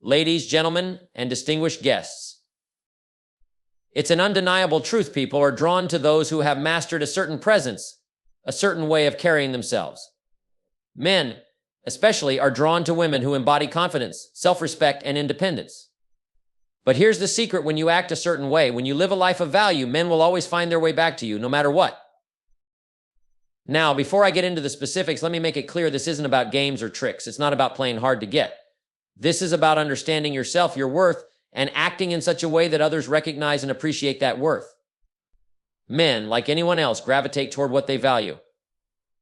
ladies, gentlemen, and distinguished guests. It's an undeniable truth. People are drawn to those who have mastered a certain presence, a certain way of carrying themselves. Men, especially, are drawn to women who embody confidence, self-respect, and independence. But here's the secret: when you act a certain way, when you live a life of value, men will always find their way back to you, no matter what. Now, before I get into the specifics, let me make it clear this isn't about games or tricks. It's not about playing hard to get. This is about understanding yourself, your worth, and acting in such a way that others recognize and appreciate that worth. Men, like anyone else, gravitate toward what they value.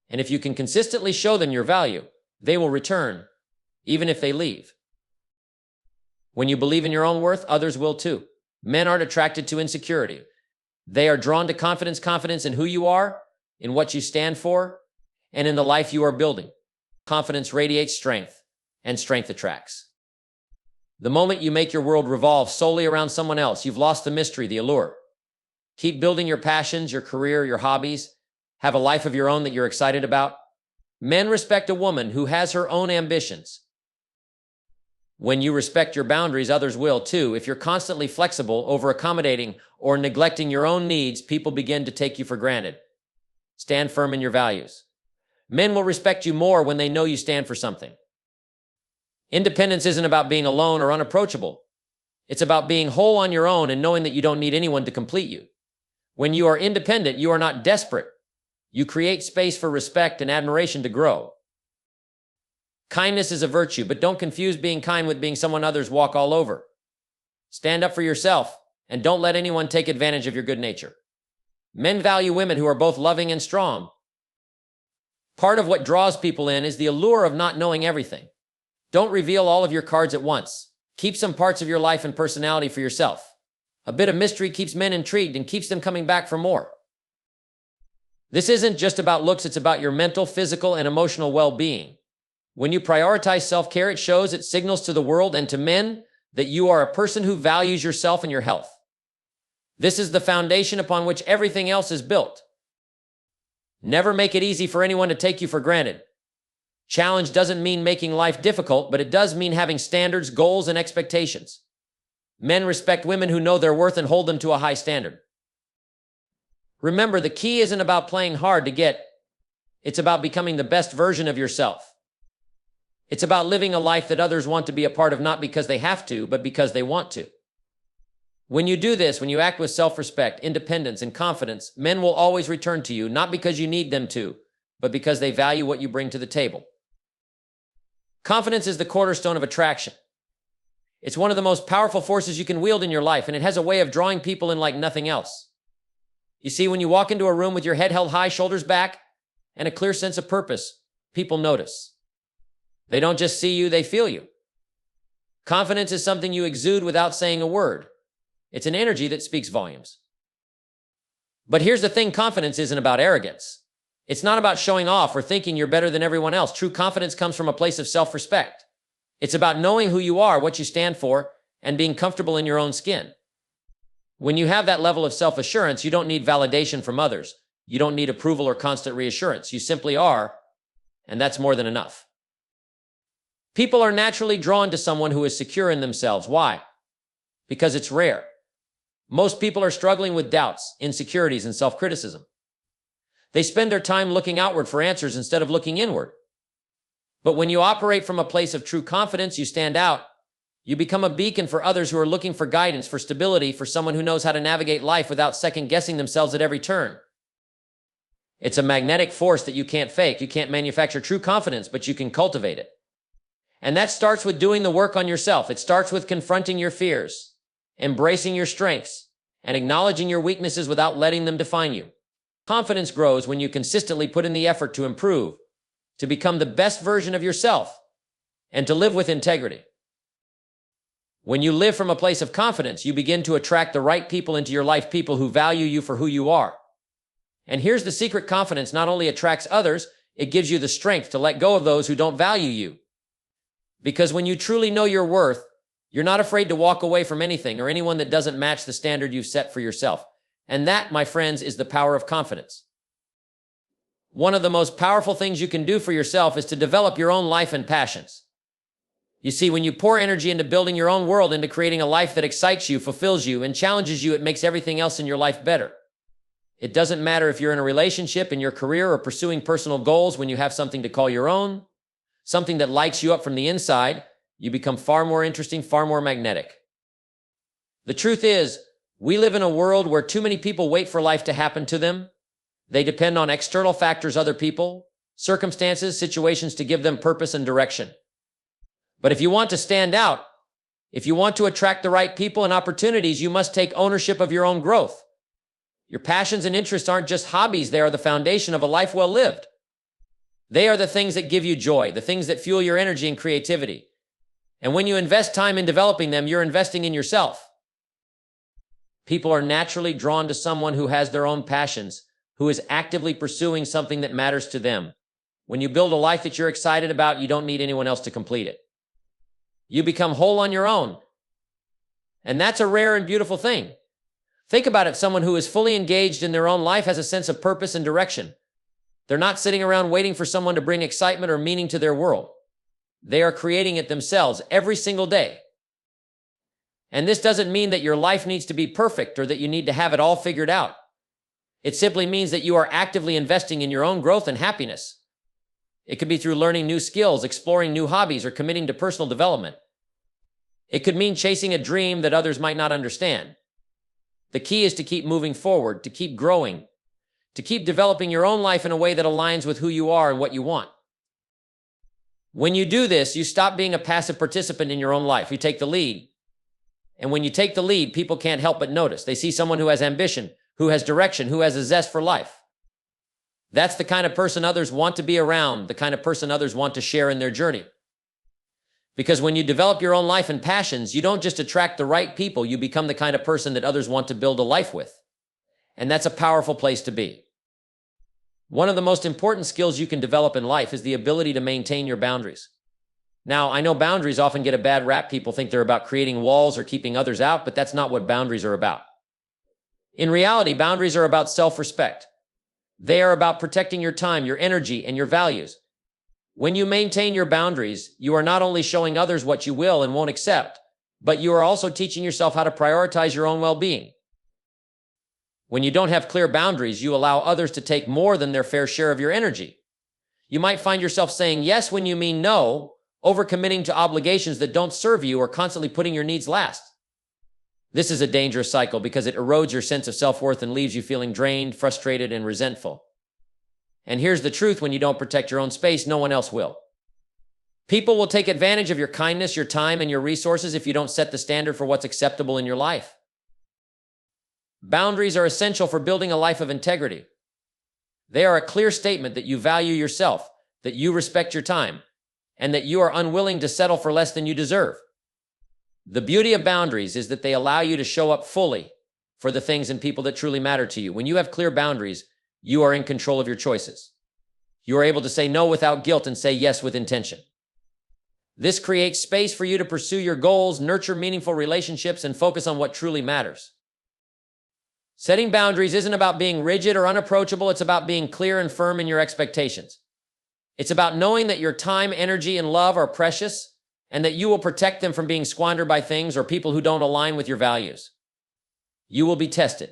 And if you can consistently show them your value, they will return, even if they leave. When you believe in your own worth, others will too. Men aren't attracted to insecurity. They are drawn to confidence, confidence in who you are, in what you stand for, and in the life you are building. Confidence radiates strength, and strength attracts. The moment you make your world revolve solely around someone else, you've lost the mystery, the allure. Keep building your passions, your career, your hobbies. Have a life of your own that you're excited about. Men respect a woman who has her own ambitions. When you respect your boundaries, others will too. If you're constantly flexible, over-accommodating, or neglecting your own needs, people begin to take you for granted. Stand firm in your values. Men will respect you more when they know you stand for something. Independence isn't about being alone or unapproachable. It's about being whole on your own and knowing that you don't need anyone to complete you. When you are independent, you are not desperate. You create space for respect and admiration to grow. Kindness is a virtue, but don't confuse being kind with being someone others walk all over. Stand up for yourself, and don't let anyone take advantage of your good nature. Men value women who are both loving and strong. Part of what draws people in is the allure of not knowing everything. Don't reveal all of your cards at once. Keep some parts of your life and personality for yourself. A bit of mystery keeps men intrigued and keeps them coming back for more. This isn't just about looks, it's about your mental, physical, and emotional well-being. When you prioritize self-care, it shows, it signals to the world and to men that you are a person who values yourself and your health. This is the foundation upon which everything else is built. Never make it easy for anyone to take you for granted. Challenge doesn't mean making life difficult, but it does mean having standards, goals, and expectations. Men respect women who know their worth and hold them to a high standard. Remember, the key isn't about playing hard to get. It's about becoming the best version of yourself. It's about living a life that others want to be a part of, not because they have to, but because they want to. When you do this, when you act with self-respect, independence, and confidence, men will always return to you, not because you need them to, but because they value what you bring to the table. Confidence is the cornerstone of attraction. It's one of the most powerful forces you can wield in your life, and it has a way of drawing people in like nothing else. You see, when you walk into a room with your head held high, shoulders back, and a clear sense of purpose, people notice. They don't just see you, they feel you. Confidence is something you exude without saying a word. It's an energy that speaks volumes. But here's the thing, confidence isn't about arrogance. It's not about showing off or thinking you're better than everyone else. True confidence comes from a place of self-respect. It's about knowing who you are, what you stand for, and being comfortable in your own skin. When you have that level of self-assurance, you don't need validation from others. You don't need approval or constant reassurance. You simply are, and that's more than enough. People are naturally drawn to someone who is secure in themselves. Why? Because it's rare. Most people are struggling with doubts, insecurities, and self-criticism. They spend their time looking outward for answers instead of looking inward. But when you operate from a place of true confidence, you stand out. You become a beacon for others who are looking for guidance, for stability, for someone who knows how to navigate life without second-guessing themselves at every turn. It's a magnetic force that you can't fake. You can't manufacture true confidence, but you can cultivate it. And that starts with doing the work on yourself. It starts with confronting your fears, embracing your strengths, and acknowledging your weaknesses without letting them define you. Confidence grows when you consistently put in the effort to improve, to become the best version of yourself, and to live with integrity. When you live from a place of confidence, you begin to attract the right people into your life, people who value you for who you are. And here's the secret: confidence not only attracts others, it gives you the strength to let go of those who don't value you. Because when you truly know your worth, you're not afraid to walk away from anything or anyone that doesn't match the standard you've set for yourself. And that, my friends, is the power of confidence. One of the most powerful things you can do for yourself is to develop your own life and passions. You see, when you pour energy into building your own world, into creating a life that excites you, fulfills you, and challenges you, it makes everything else in your life better. It doesn't matter if you're in a relationship, in your career, or pursuing personal goals. When you have something to call your own, something that lights you up from the inside, you become far more interesting, far more magnetic. The truth is, we live in a world where too many people wait for life to happen to them. They depend on external factors, other people, circumstances, situations to give them purpose and direction. But if you want to stand out, if you want to attract the right people and opportunities, you must take ownership of your own growth. Your passions and interests aren't just hobbies. They are the foundation of a life well lived. They are the things that give you joy, the things that fuel your energy and creativity. And when you invest time in developing them, you're investing in yourself. People are naturally drawn to someone who has their own passions, who is actively pursuing something that matters to them. When you build a life that you're excited about, you don't need anyone else to complete it. You become whole on your own. And that's a rare and beautiful thing. Think about it. Someone who is fully engaged in their own life has a sense of purpose and direction. They're not sitting around waiting for someone to bring excitement or meaning to their world. They are creating it themselves every single day. And this doesn't mean that your life needs to be perfect or that you need to have it all figured out. It simply means that you are actively investing in your own growth and happiness. It could be through learning new skills, exploring new hobbies, or committing to personal development. It could mean chasing a dream that others might not understand. The key is to keep moving forward, to keep growing, to keep developing your own life in a way that aligns with who you are and what you want. When you do this, you stop being a passive participant in your own life. You take the lead. And when you take the lead, people can't help but notice. They see someone who has ambition, who has direction, who has a zest for life. That's the kind of person others want to be around, the kind of person others want to share in their journey. Because when you develop your own life and passions, you don't just attract the right people, you become the kind of person that others want to build a life with. And that's a powerful place to be. One of the most important skills you can develop in life is the ability to maintain your boundaries. Now, I know boundaries often get a bad rap. People think they're about creating walls or keeping others out, but that's not what boundaries are about. In reality, boundaries are about self-respect. They are about protecting your time, your energy, and your values. When you maintain your boundaries, you are not only showing others what you will and won't accept, but you are also teaching yourself how to prioritize your own well-being. When you don't have clear boundaries, you allow others to take more than their fair share of your energy. You might find yourself saying yes when you mean no, overcommitting to obligations that don't serve you, or constantly putting your needs last. This is a dangerous cycle because it erodes your sense of self-worth and leaves you feeling drained, frustrated, and resentful. And here's the truth: when you don't protect your own space, no one else will. People will take advantage of your kindness, your time, and your resources if you don't set the standard for what's acceptable in your life. Boundaries are essential for building a life of integrity. They are a clear statement that you value yourself, that you respect your time, and that you are unwilling to settle for less than you deserve. The beauty of boundaries is that they allow you to show up fully for the things and people that truly matter to you. When you have clear boundaries, you are in control of your choices. You are able to say no without guilt and say yes with intention. This creates space for you to pursue your goals, nurture meaningful relationships, and focus on what truly matters. Setting boundaries isn't about being rigid or unapproachable. It's about being clear and firm in your expectations. It's about knowing that your time, energy, and love are precious, and that you will protect them from being squandered by things or people who don't align with your values. You will be tested.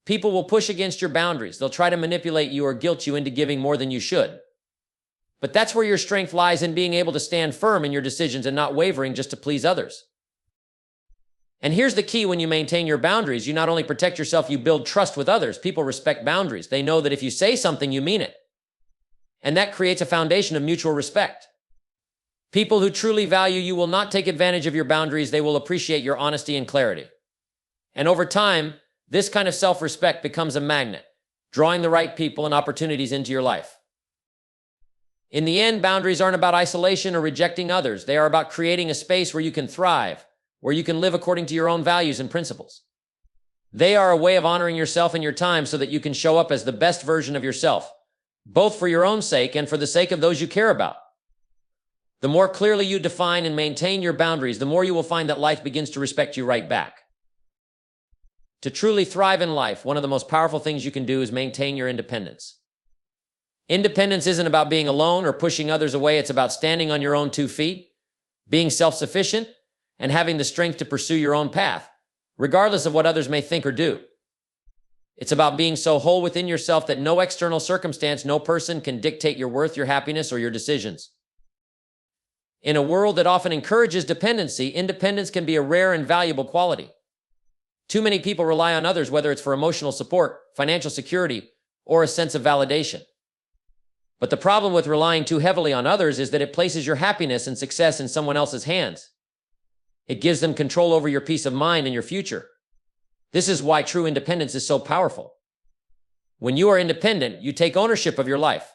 People will push against your boundaries. They'll try to manipulate you or guilt you into giving more than you should. But that's where your strength lies, in being able to stand firm in your decisions and not wavering just to please others. And here's the key: when you maintain your boundaries, you not only protect yourself, you build trust with others. People respect boundaries. They know that if you say something, you mean it. And that creates a foundation of mutual respect. People who truly value you will not take advantage of your boundaries. They will appreciate your honesty and clarity. And over time, this kind of self-respect becomes a magnet, drawing the right people and opportunities into your life. In the end, boundaries aren't about isolation or rejecting others. They are about creating a space where you can thrive, where you can live according to your own values and principles. They are a way of honoring yourself and your time so that you can show up as the best version of yourself, both for your own sake and for the sake of those you care about. The more clearly you define and maintain your boundaries, the more you will find that life begins to respect you right back. To truly thrive in life, one of the most powerful things you can do is maintain your independence. Independence isn't about being alone or pushing others away. It's about standing on your own 2 feet, being self-sufficient, and having the strength to pursue your own path, regardless of what others may think or do. It's about being so whole within yourself that no external circumstance, no person can dictate your worth, your happiness, or your decisions. In a world that often encourages dependency, independence can be a rare and valuable quality. Too many people rely on others, whether it's for emotional support, financial security, or a sense of validation. But the problem with relying too heavily on others is that it places your happiness and success in someone else's hands. It gives them control over your peace of mind and your future. This is why true independence is so powerful. When you are independent, you take ownership of your life.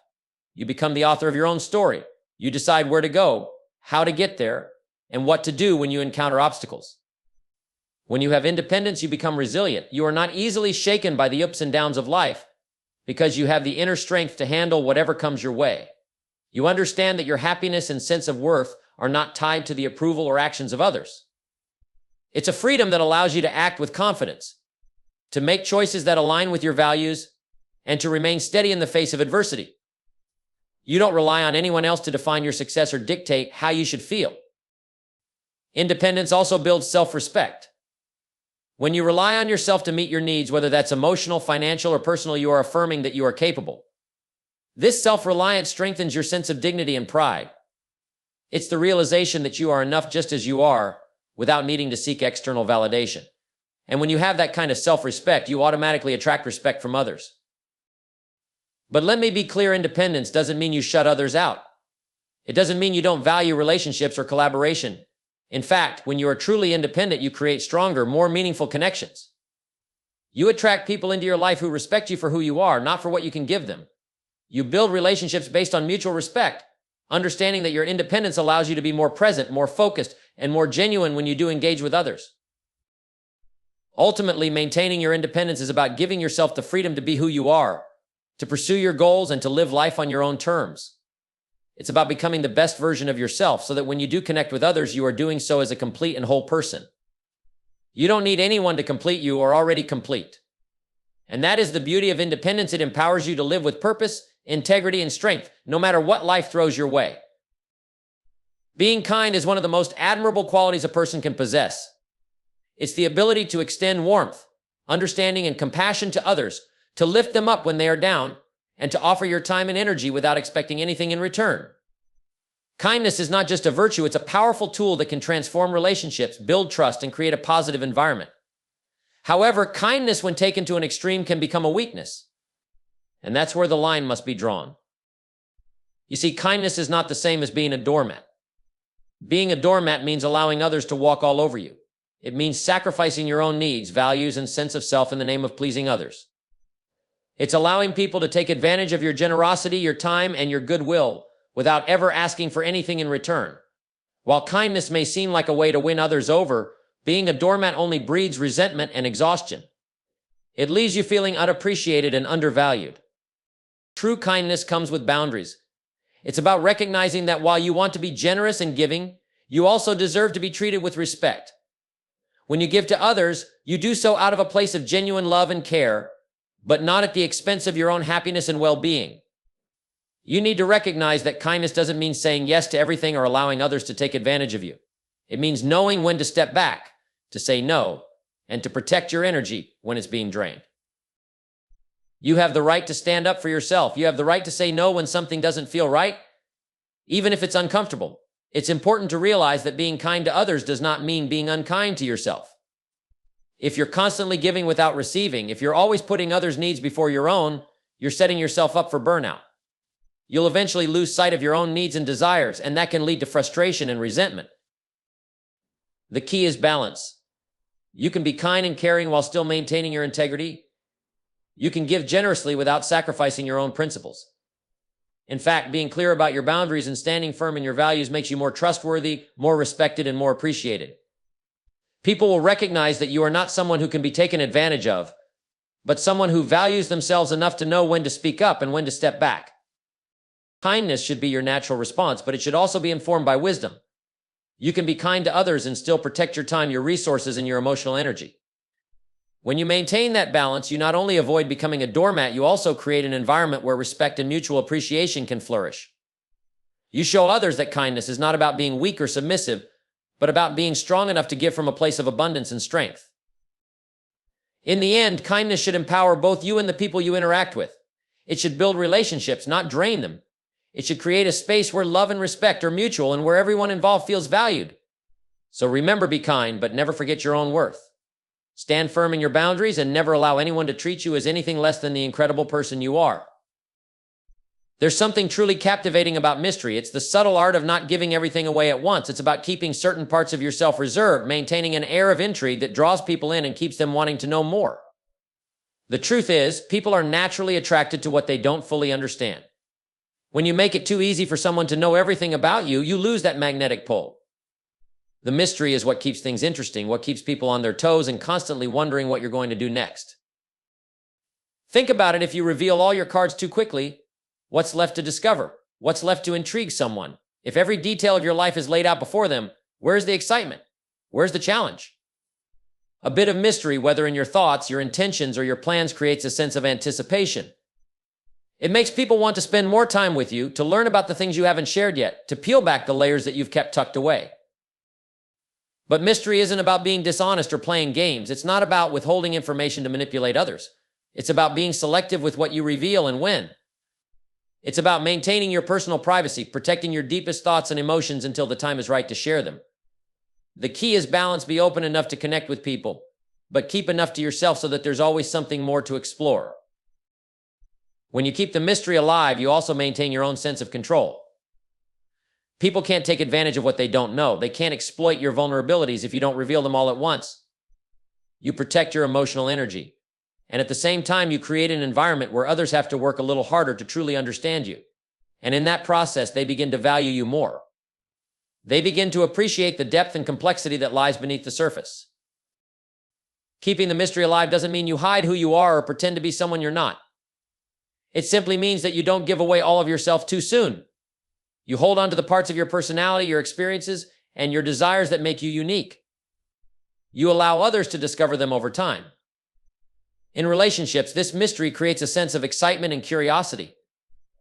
You become the author of your own story. You decide where to go, how to get there, and what to do when you encounter obstacles. When you have independence, you become resilient. You are not easily shaken by the ups and downs of life because you have the inner strength to handle whatever comes your way. You understand that your happiness and sense of worth are not tied to the approval or actions of others. It's a freedom that allows you to act with confidence, to make choices that align with your values, and to remain steady in the face of adversity. You don't rely on anyone else to define your success or dictate how you should feel. Independence also builds self-respect. When you rely on yourself to meet your needs, whether that's emotional, financial, or personal, you are affirming that you are capable. This self-reliance strengthens your sense of dignity and pride. It's the realization that you are enough just as you are without needing to seek external validation. And when you have that kind of self-respect, you automatically attract respect from others. But let me be clear, independence doesn't mean you shut others out. It doesn't mean you don't value relationships or collaboration. In fact, when you are truly independent, you create stronger, more meaningful connections. You attract people into your life who respect you for who you are, not for what you can give them. You build relationships based on mutual respect, understanding that your independence allows you to be more present, more focused, and more genuine when you do engage with others. Ultimately, maintaining your independence is about giving yourself the freedom to be who you are, to pursue your goals, and to live life on your own terms. It's about becoming the best version of yourself so that when you do connect with others, you are doing so as a complete and whole person. You don't need anyone to complete you or already complete. And that is the beauty of independence. It empowers you to live with purpose, integrity, and strength, no matter what life throws your way. Being kind is one of the most admirable qualities a person can possess. It's the ability to extend warmth, understanding, and compassion to others, to lift them up when they are down, and to offer your time and energy without expecting anything in return. Kindness is not just a virtue, it's a powerful tool that can transform relationships, build trust, and create a positive environment. However, kindness, when taken to an extreme, can become a weakness. And that's where the line must be drawn. You see, kindness is not the same as being a doormat. Being a doormat means allowing others to walk all over you. It means sacrificing your own needs, values, and sense of self in the name of pleasing others. It's allowing people to take advantage of your generosity, your time, and your goodwill without ever asking for anything in return. While kindness may seem like a way to win others over, being a doormat only breeds resentment and exhaustion. It leaves you feeling unappreciated and undervalued. True kindness comes with boundaries. It's about recognizing that while you want to be generous and giving, you also deserve to be treated with respect. When you give to others, you do so out of a place of genuine love and care, but not at the expense of your own happiness and well-being. You need to recognize that kindness doesn't mean saying yes to everything or allowing others to take advantage of you. It means knowing when to step back, to say no, and to protect your energy when it's being drained. You have the right to stand up for yourself. You have the right to say no when something doesn't feel right, even if it's uncomfortable. It's important to realize that being kind to others does not mean being unkind to yourself. If you're constantly giving without receiving, if you're always putting others' needs before your own, you're setting yourself up for burnout. You'll eventually lose sight of your own needs and desires, and that can lead to frustration and resentment. The key is balance. You can be kind and caring while still maintaining your integrity. You can give generously without sacrificing your own principles. In fact, being clear about your boundaries and standing firm in your values makes you more trustworthy, more respected, and more appreciated. People will recognize that you are not someone who can be taken advantage of, but someone who values themselves enough to know when to speak up and when to step back. Kindness should be your natural response, but it should also be informed by wisdom. You can be kind to others and still protect your time, your resources, and your emotional energy. When you maintain that balance, you not only avoid becoming a doormat, you also create an environment where respect and mutual appreciation can flourish. You show others that kindness is not about being weak or submissive, but about being strong enough to give from a place of abundance and strength. In the end, kindness should empower both you and the people you interact with. It should build relationships, not drain them. It should create a space where love and respect are mutual and where everyone involved feels valued. So remember, be kind, but never forget your own worth. Stand firm in your boundaries and never allow anyone to treat you as anything less than the incredible person you are. There's something truly captivating about mystery. It's the subtle art of not giving everything away at once. It's about keeping certain parts of yourself reserved, maintaining an air of intrigue that draws people in and keeps them wanting to know more. The truth is, people are naturally attracted to what they don't fully understand. When you make it too easy for someone to know everything about you, you lose that magnetic pull. The mystery is what keeps things interesting, what keeps people on their toes and constantly wondering what you're going to do next. Think about it. If you reveal all your cards too quickly, what's left to discover? What's left to intrigue someone? If every detail of your life is laid out before them, where's the excitement? Where's the challenge? A bit of mystery, whether in your thoughts, your intentions, or your plans, creates a sense of anticipation. It makes people want to spend more time with you, to learn about the things you haven't shared yet, to peel back the layers that you've kept tucked away. But mystery isn't about being dishonest or playing games. It's not about withholding information to manipulate others. It's about being selective with what you reveal and when. It's about maintaining your personal privacy, protecting your deepest thoughts and emotions until the time is right to share them. The key is balance. Be open enough to connect with people, but keep enough to yourself so that there's always something more to explore. When you keep the mystery alive, you also maintain your own sense of control. People can't take advantage of what they don't know. They can't exploit your vulnerabilities if you don't reveal them all at once. You protect your emotional energy. And at the same time, you create an environment where others have to work a little harder to truly understand you. And in that process, they begin to value you more. They begin to appreciate the depth and complexity that lies beneath the surface. Keeping the mystery alive doesn't mean you hide who you are or pretend to be someone you're not. It simply means that you don't give away all of yourself too soon. You hold on to the parts of your personality, your experiences, and your desires that make you unique. You allow others to discover them over time. In relationships, this mystery creates a sense of excitement and curiosity.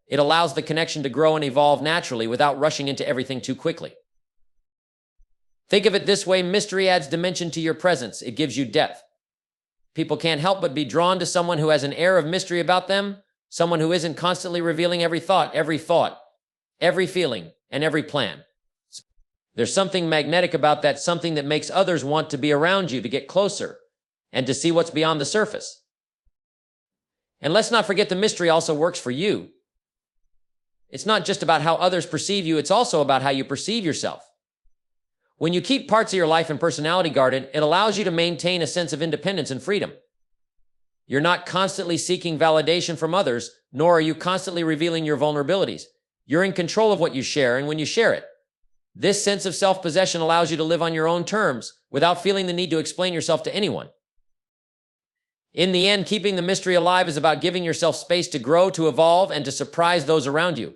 It allows the connection to grow and evolve naturally without rushing into everything too quickly. Think of it this way: mystery adds dimension to your presence. It gives you depth. People can't help but be drawn to someone who has an air of mystery about them, someone who isn't constantly revealing every thought, every feeling, and every plan. There's something magnetic about that, something that makes others want to be around you, to get closer, and to see what's beyond the surface. And let's not forget, the mystery also works for you. It's not just about how others perceive you, it's also about how you perceive yourself. When you keep parts of your life and personality guarded, it allows you to maintain a sense of independence and freedom. You're not constantly seeking validation from others, nor are you constantly revealing your vulnerabilities. You're in control of what you share and when you share it. This sense of self-possession allows you to live on your own terms without feeling the need to explain yourself to anyone. In the end, keeping the mystery alive is about giving yourself space to grow, to evolve, and to surprise those around you.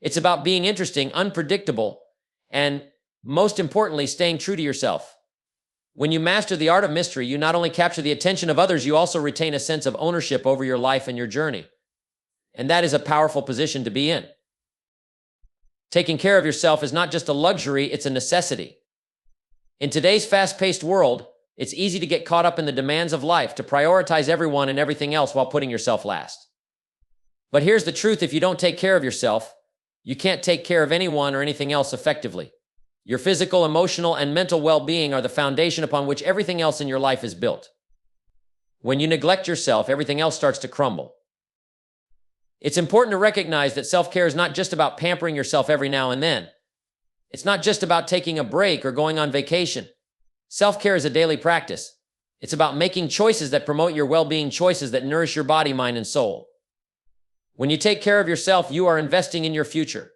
It's about being interesting, unpredictable, and most importantly, staying true to yourself. When you master the art of mystery, you not only capture the attention of others, you also retain a sense of ownership over your life and your journey. And that is a powerful position to be in. Taking care of yourself is not just a luxury, it's a necessity. In today's fast-paced world, it's easy to get caught up in the demands of life, to prioritize everyone and everything else while putting yourself last. But here's the truth: if you don't take care of yourself, you can't take care of anyone or anything else effectively. Your physical, emotional, and mental well-being are the foundation upon which everything else in your life is built. When you neglect yourself, everything else starts to crumble. It's important to recognize that self-care is not just about pampering yourself every now and then. It's not just about taking a break or going on vacation. Self-care is a daily practice. It's about making choices that promote your well-being, choices that nourish your body, mind, and soul. When you take care of yourself, you are investing in your future.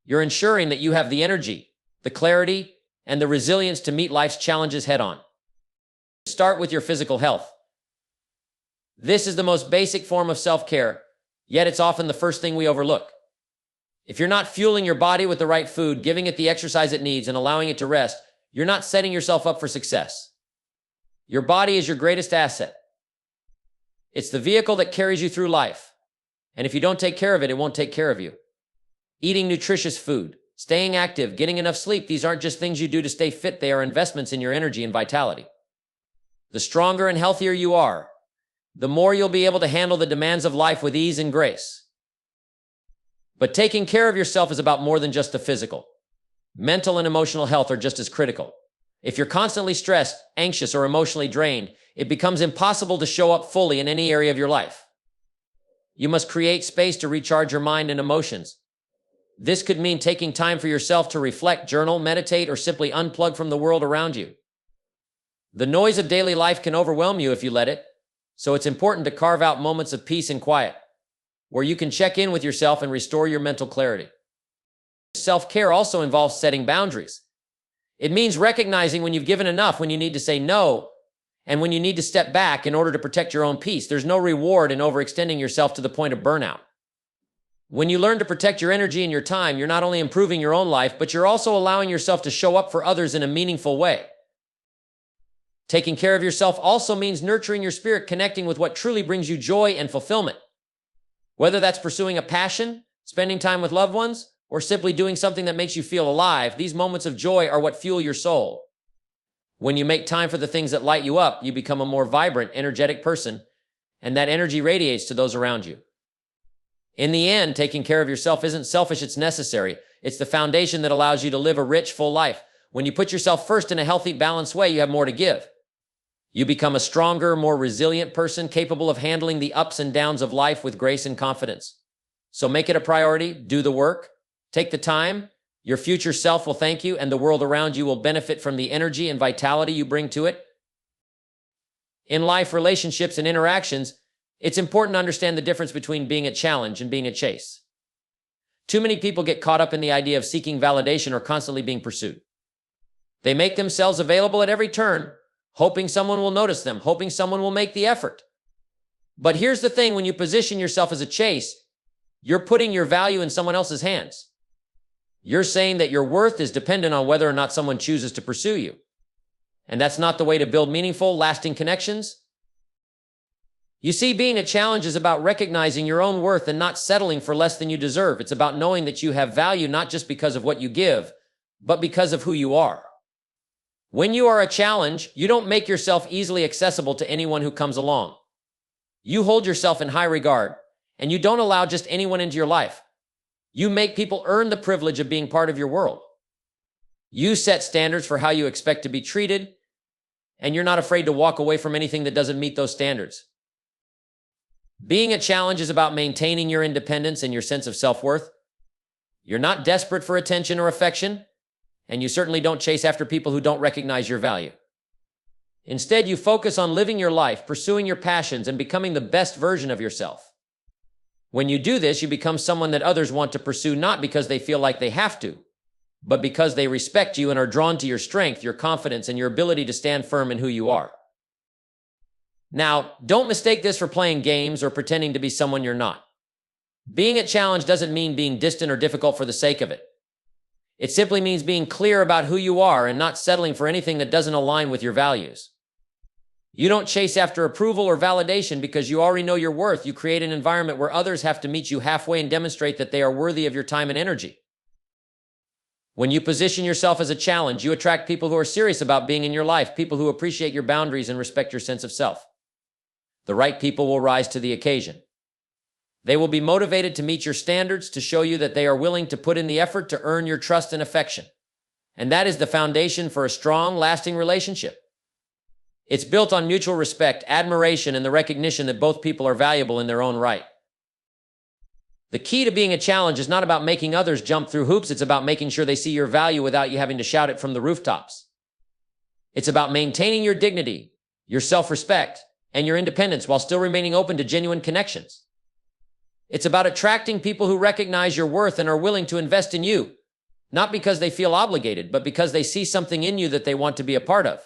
You're ensuring that you have the energy, the clarity, and the resilience to meet life's challenges head-on. Start with your physical health. This is the most basic form of self-care, yet it's often the first thing we overlook. If you're not fueling your body with the right food, giving it the exercise it needs, and allowing it to rest, you're not setting yourself up for success. Your body is your greatest asset. It's the vehicle that carries you through life. And if you don't take care of it, it won't take care of you. Eating nutritious food, staying active, getting enough sleep, these aren't just things you do to stay fit, they are investments in your energy and vitality. The stronger and healthier you are, the more you'll be able to handle the demands of life with ease and grace. But taking care of yourself is about more than just the physical. Mental and emotional health are just as critical. If you're constantly stressed, anxious, or emotionally drained, it becomes impossible to show up fully in any area of your life. You must create space to recharge your mind and emotions. This could mean taking time for yourself to reflect, journal, meditate, or simply unplug from the world around you. The noise of daily life can overwhelm you if you let it, so it's important to carve out moments of peace and quiet, where you can check in with yourself and restore your mental clarity. Self-care also involves setting boundaries. It means recognizing when you've given enough, when you need to say no, and when you need to step back in order to protect your own peace. There's no reward in overextending yourself to the point of burnout. When you learn to protect your energy and your time, you're not only improving your own life, but you're also allowing yourself to show up for others in a meaningful way. Taking care of yourself also means nurturing your spirit, connecting with what truly brings you joy and fulfillment. Whether that's pursuing a passion, spending time with loved ones, or simply doing something that makes you feel alive, these moments of joy are what fuel your soul. When you make time for the things that light you up, you become a more vibrant, energetic person, and that energy radiates to those around you. In the end, taking care of yourself isn't selfish, it's necessary. It's the foundation that allows you to live a rich, full life. When you put yourself first in a healthy, balanced way, you have more to give. You become a stronger, more resilient person, capable of handling the ups and downs of life with grace and confidence. So make it a priority, do the work, take the time. Your future self will thank you, and the world around you will benefit from the energy and vitality you bring to it. In life, relationships, and interactions, it's important to understand the difference between being a challenge and being a chase. Too many people get caught up in the idea of seeking validation or constantly being pursued. They make themselves available at every turn, hoping someone will notice them, hoping someone will make the effort. But here's the thing, when you position yourself as a chase, you're putting your value in someone else's hands. You're saying that your worth is dependent on whether or not someone chooses to pursue you. And that's not the way to build meaningful, lasting connections. You see, being a challenge is about recognizing your own worth and not settling for less than you deserve. It's about knowing that you have value not just because of what you give, but because of who you are. When you are a challenge, you don't make yourself easily accessible to anyone who comes along. You hold yourself in high regard, and you don't allow just anyone into your life. You make people earn the privilege of being part of your world. You set standards for how you expect to be treated, and you're not afraid to walk away from anything that doesn't meet those standards. Being a challenge is about maintaining your independence and your sense of self-worth. You're not desperate for attention or affection, and you certainly don't chase after people who don't recognize your value. Instead, you focus on living your life, pursuing your passions, and becoming the best version of yourself. When you do this, you become someone that others want to pursue, not because they feel like they have to, but because they respect you and are drawn to your strength, your confidence, and your ability to stand firm in who you are. Now, don't mistake this for playing games or pretending to be someone you're not. Being a challenge doesn't mean being distant or difficult for the sake of it. It simply means being clear about who you are and not settling for anything that doesn't align with your values. You don't chase after approval or validation because you already know your worth. You create an environment where others have to meet you halfway and demonstrate that they are worthy of your time and energy. When you position yourself as a challenge, you attract people who are serious about being in your life, people who appreciate your boundaries and respect your sense of self. The right people will rise to the occasion. They will be motivated to meet your standards, to show you that they are willing to put in the effort to earn your trust and affection. And that is the foundation for a strong, lasting relationship. It's built on mutual respect, admiration, and the recognition that both people are valuable in their own right. The key to being a challenge is not about making others jump through hoops. It's about making sure they see your value without you having to shout it from the rooftops. It's about maintaining your dignity, your self-respect, and your independence while still remaining open to genuine connections. It's about attracting people who recognize your worth and are willing to invest in you, not because they feel obligated, but because they see something in you that they want to be a part of.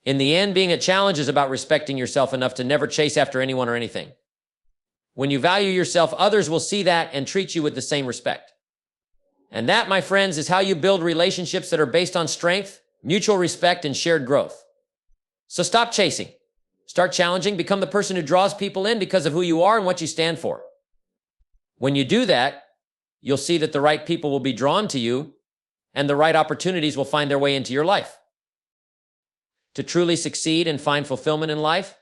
In the end, being a challenge is about respecting yourself enough to never chase after anyone or anything. When you value yourself, others will see that and treat you with the same respect. And that, my friends, is how you build relationships that are based on strength, mutual respect, and shared growth. So stop chasing. Start challenging. Become the person who draws people in because of who you are and what you stand for. When you do that, You'll see that the right people will be drawn to you, and the right opportunities will find their way into your life. To truly succeed and find fulfillment in life,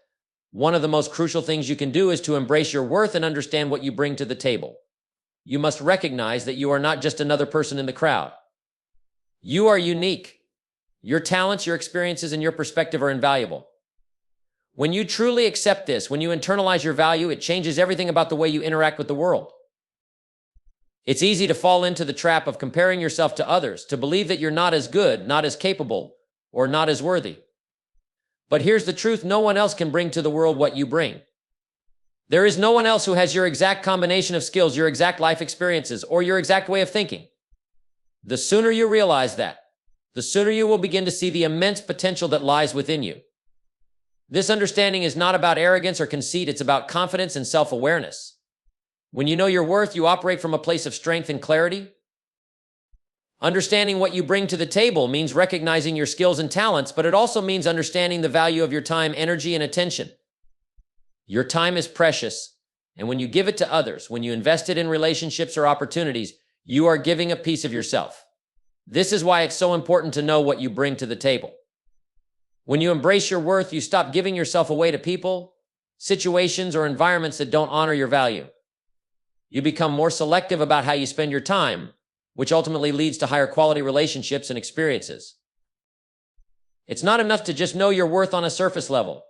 one of the most crucial things you can do is to embrace your worth and understand what you bring to the table. You must recognize that you are not just another person in the crowd. You are unique. Your talents, your experiences, and your perspective are invaluable. When you truly accept this, when you internalize your value, it changes everything about the way you interact with the world. It's easy to fall into the trap of comparing yourself to others, to believe that you're not as good, not as capable, or not as worthy. But here's the truth: no one else can bring to the world what you bring. There is no one else who has your exact combination of skills, your exact life experiences, or your exact way of thinking. The sooner you realize that, the sooner you will begin to see the immense potential that lies within you. This understanding is not about arrogance or conceit, it's about confidence and self-awareness. When you know your worth, you operate from a place of strength and clarity. Understanding what you bring to the table means recognizing your skills and talents, but it also means understanding the value of your time, energy, and attention. Your time is precious, and when you give it to others, when you invest it in relationships or opportunities, you are giving a piece of yourself. This is why it's so important to know what you bring to the table. When you embrace your worth, you stop giving yourself away to people, situations, or environments that don't honor your value. You become more selective about how you spend your time, which ultimately leads to higher quality relationships and experiences. It's not enough to just know your worth on a surface level.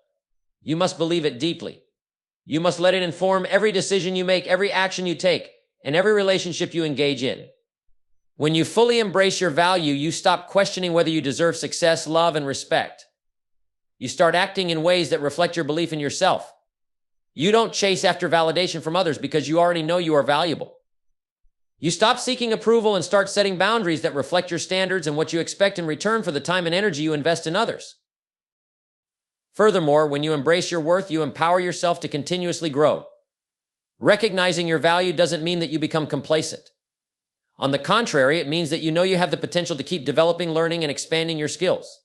You must believe it deeply. You must let it inform every decision you make, every action you take, and every relationship you engage in. When you fully embrace your value, you stop questioning whether you deserve success, love, and respect. You start acting in ways that reflect your belief in yourself. You don't chase after validation from others because you already know you are valuable. You stop seeking approval and start setting boundaries that reflect your standards and what you expect in return for the time and energy you invest in others. Furthermore, when you embrace your worth, you empower yourself to continuously grow. Recognizing your value doesn't mean that you become complacent. On the contrary, it means that you know you have the potential to keep developing, learning, and expanding your skills.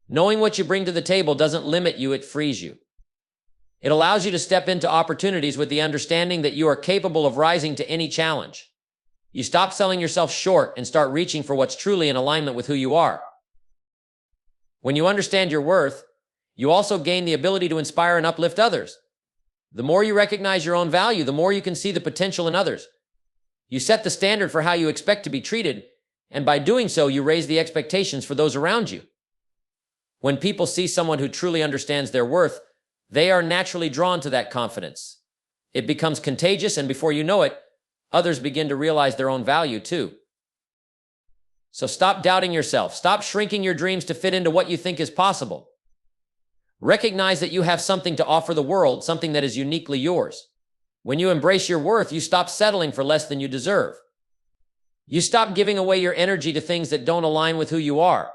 Knowing what you bring to the table doesn't limit you, it frees you. It allows you to step into opportunities with the understanding that you are capable of rising to any challenge. You stop selling yourself short and start reaching for what's truly in alignment with who you are. When you understand your worth, you also gain the ability to inspire and uplift others. The more you recognize your own value, the more you can see the potential in others. You set the standard for how you expect to be treated, and by doing so, you raise the expectations for those around you. When people see someone who truly understands their worth, they are naturally drawn to that confidence. It becomes contagious, and before you know it, others begin to realize their own value too. So stop doubting yourself. Stop shrinking your dreams to fit into what you think is possible. Recognize that you have something to offer the world, something that is uniquely yours. When you embrace your worth, you stop settling for less than you deserve. You stop giving away your energy to things that don't align with who you are.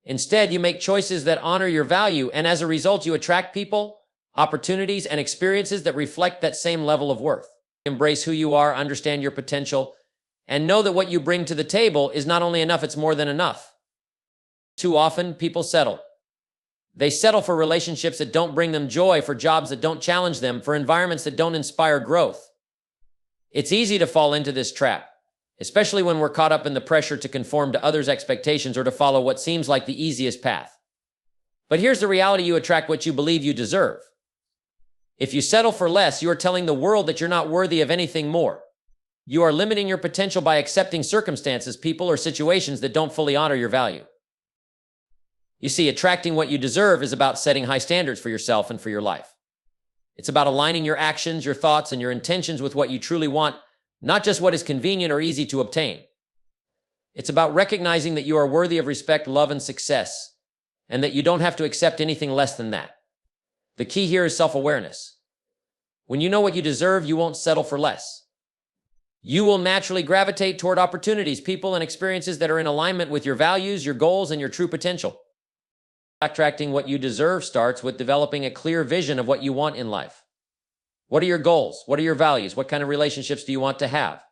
Instead, you make choices that honor your value, and as a result, you attract people, opportunities, and experiences that reflect that same level of worth. Embrace who you are, understand your potential, and know that what you bring to the table is not only enough, it's more than enough. Too often, people settle. They settle for relationships that don't bring them joy, for jobs that don't challenge them, for environments that don't inspire growth. It's easy to fall into this trap, especially when we're caught up in the pressure to conform to others' expectations or to follow what seems like the easiest path. But here's the reality: you attract what you believe you deserve. If you settle for less, you are telling the world that you're not worthy of anything more. You are limiting your potential by accepting circumstances, people, or situations that don't fully honor your value. You see, attracting what you deserve is about setting high standards for yourself and for your life. It's about aligning your actions, your thoughts, and your intentions with what you truly want, not just what is convenient or easy to obtain. It's about recognizing that you are worthy of respect, love, and success, and that you don't have to accept anything less than that. The key here is self-awareness. When you know what you deserve, you won't settle for less. You will naturally gravitate toward opportunities, people, and experiences that are in alignment with your values, your goals, and your true potential. Attracting what you deserve starts with developing a clear vision of what you want in life. What are your goals? What are your values? What kind of relationships do you want to have?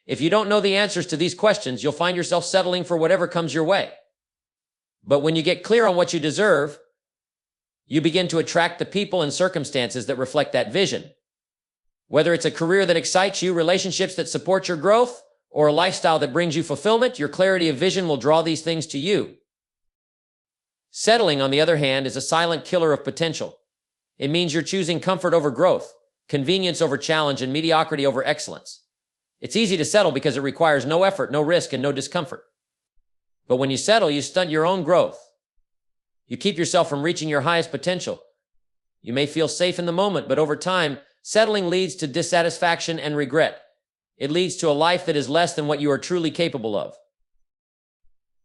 If you don't know the answers to these questions, you'll find yourself settling for whatever comes your way. But when you get clear on what you deserve, you begin to attract the people and circumstances that reflect that vision. Whether it's a career that excites you, relationships that support your growth, or a lifestyle that brings you fulfillment, your clarity of vision will draw these things to you. Settling, on the other hand, is a silent killer of potential. It means you're choosing comfort over growth, convenience over challenge, and mediocrity over excellence. It's easy to settle because it requires no effort, no risk, and no discomfort. But when you settle, you stunt your own growth. You keep yourself from reaching your highest potential. You may feel safe in the moment, but over time, settling leads to dissatisfaction and regret. It leads to a life that is less than what you are truly capable of.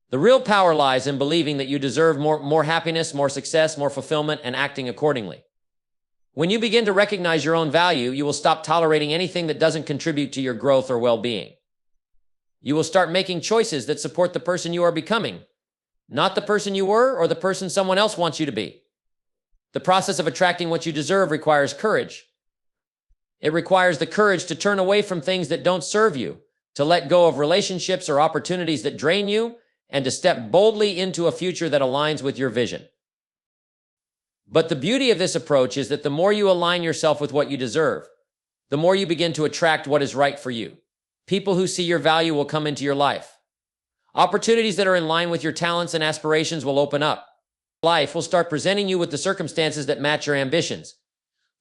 The real power lies in believing that you deserve more happiness, more success, more fulfillment, and acting accordingly. When you begin to recognize your own value, you will stop tolerating anything that doesn't contribute to your growth or well-being. You will start making choices that support the person you are becoming, not the person you were or the person someone else wants you to be. The process of attracting what you deserve requires courage. It requires the courage to turn away from things that don't serve you, to let go of relationships or opportunities that drain you, and to step boldly into a future that aligns with your vision. But the beauty of this approach is that the more you align yourself with what you deserve, the more you begin to attract what is right for you. People who see your value will come into your life. Opportunities that are in line with your talents and aspirations will open up. Life will start presenting you with the circumstances that match your ambitions.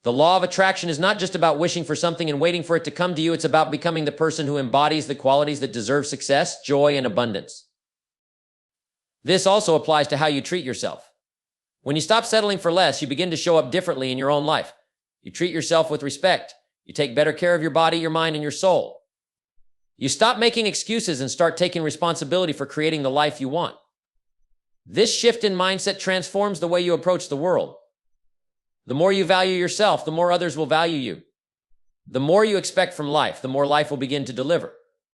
The law of attraction is not just about wishing for something and waiting for it to come to you. It's about becoming the person who embodies the qualities that deserve success, joy, and abundance. This also applies to how you treat yourself. When you stop settling for less, you begin to show up differently in your own life. You treat yourself with respect. You take better care of your body, your mind, and your soul. You stop making excuses and start taking responsibility for creating the life you want. This shift in mindset transforms the way you approach the world. The more you value yourself, the more others will value you. The more you expect from life, the more life will begin to deliver.